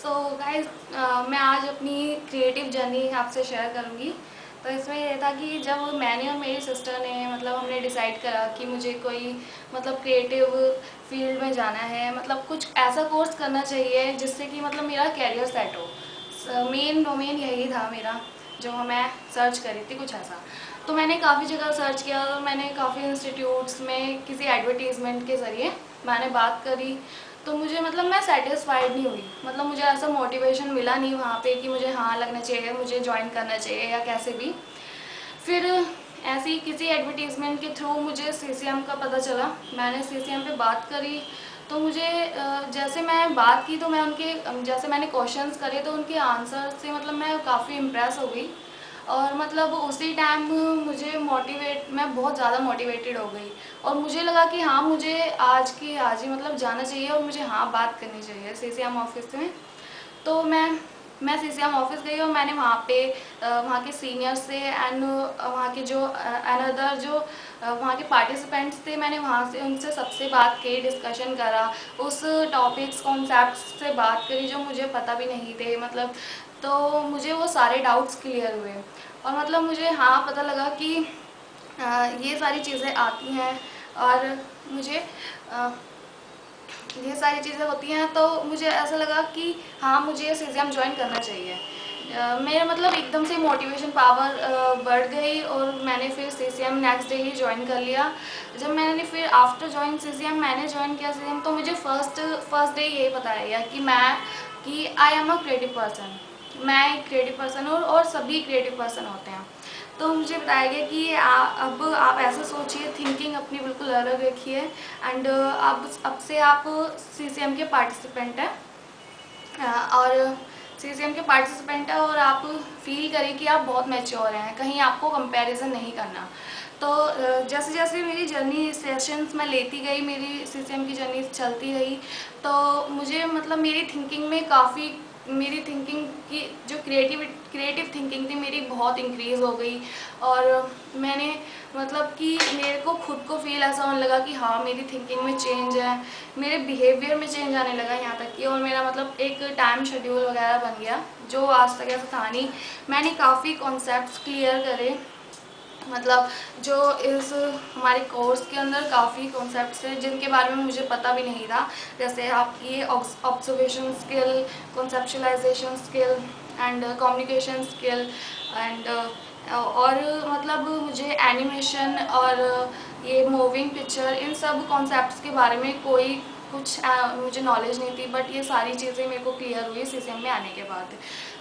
So guys, मैं आज अपनी क्रिएटिव जर्नी आपसे शेयर करूँगी। तो इसमें ये था कि जब मैंने और मेरी सिस्टर ने हमने डिसाइड करा कि मुझे कोई क्रिएटिव फील्ड में जाना है, कुछ ऐसा कोर्स करना चाहिए जिससे कि मेरा कैरियर सेट हो। मेन डोमेन यही था मेरा, जो मैं सर्च करी थी कुछ ऐसा। तो मैंने काफ़ी जगह सर्च किया और मैंने काफ़ी इंस्टीट्यूट्स में किसी एडवर्टीज़मेंट के ज़रिए मैंने बात करी। तो मुझे मैं सेटिस्फाइड नहीं हुई, मुझे ऐसा मोटिवेशन मिला नहीं वहाँ पे कि मुझे हाँ लगना चाहिए, मुझे ज्वाइन करना चाहिए या कैसे भी। फिर ऐसे ही किसी एडवर्टीज़मेंट के थ्रू मुझे सीसीएम का पता चला। मैंने सीसीएम पे बात करी। तो मुझे जैसे मैं बात की तो मैं उनके जैसे मैंने क्वेश्चंस करे तो उनके आंसर से मैं काफ़ी इम्प्रेस हो गई। और उसी टाइम मुझे मैं बहुत ज़्यादा मोटिवेटेड हो गई। और मुझे लगा कि हाँ, मुझे आज की आज ही जाना चाहिए और मुझे हाँ बात करनी चाहिए सीसीएम ऑफिस में। तो मैं सीसीएम ऑफिस गई और मैंने वहाँ के सीनियर से एंड वहाँ के जो अनदर जो वहाँ के पार्टिसिपेंट्स थे, मैंने वहाँ से उनसे सबसे बात की, डिस्कशन करा, उस टॉपिक्स कॉन्सेप्ट्स से बात करी जो मुझे पता भी नहीं थे। तो मुझे वो सारे डाउट्स क्लियर हुए और मुझे हाँ पता लगा कि ये सारी चीज़ें आती हैं और मुझे ये सारी चीज़ें होती हैं। तो मुझे ऐसा लगा कि हाँ, मुझे सीजीएम ज्वाइन करना चाहिए। मेरा एकदम से मोटिवेशन पावर बढ़ गई और मैंने फिर सीसीएम नेक्स्ट डे ही ज्वाइन कर लिया। जब मैंने फिर आफ्टर ज्वाइन सीसीएम मैंने ज्वाइन किया सीसीएम, तो मुझे फर्स्ट डे ये बताया गया कि I am a creative person. मैं एक क्रिएटिव पर्सन हूँ और सभी क्रिएटिव पर्सन होते हैं। तो मुझे बताया गया कि अब आप ऐसा सोचिए, थिंकिंग अपनी बिल्कुल अलग रखिए एंड अब से आप सीसीएम के पार्टिसिपेंट हैं। और सीसीएम के पार्टिसिपेंट है और आप फील करें कि आप बहुत मैच्योर हैं, कहीं आपको कंपैरिजन नहीं करना। तो जैसे जैसे मेरी जर्नी सेशंस मैं लेती गई, मेरी सीसीएम की जर्नी चलती रही, तो मुझे मेरी थिंकिंग की जो क्रिएटिव थिंकिंग थी मेरी बहुत इंक्रीज़ हो गई। और मैंने कि मेरे को खुद को फील ऐसा होने लगा कि हाँ, मेरी थिंकिंग में चेंज है, मेरे बिहेवियर में चेंज आने लगा यहाँ तक कि, और मेरा एक टाइम शेड्यूल वगैरह बन गया जो आज तक ऐसा था नहीं। मैंने काफ़ी कॉन्सेप्ट्स क्लियर करे, जो इस हमारे कोर्स के अंदर काफ़ी कॉन्सेप्ट्स हैं जिनके बारे में मुझे पता भी नहीं था। जैसे आपकी observation skill, conceptualisation skill and communication skill and और मुझे एनिमेशन और ये मूविंग पिक्चर, इन सब कॉन्सेप्ट्स के बारे में मुझे नॉलेज नहीं थी। बट ये सारी चीज़ें मेरे को क्लियर हुई सीसीएम में आने के बाद।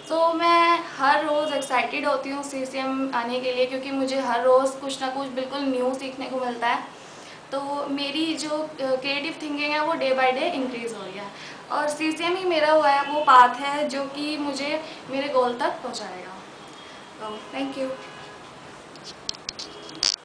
तो मैं हर रोज़ एक्साइटेड होती हूँ सीसीएम आने के लिए, क्योंकि मुझे हर रोज़ कुछ ना कुछ बिल्कुल न्यू सीखने को मिलता है। तो मेरी जो क्रिएटिव थिंकिंग है वो डे बाय डे इंक्रीज़ हो रही है और सीसीएम ही मेरा वो पाथ है जो कि मुझे मेरे गोल तक पहुँचाएगा। तो थैंक यू।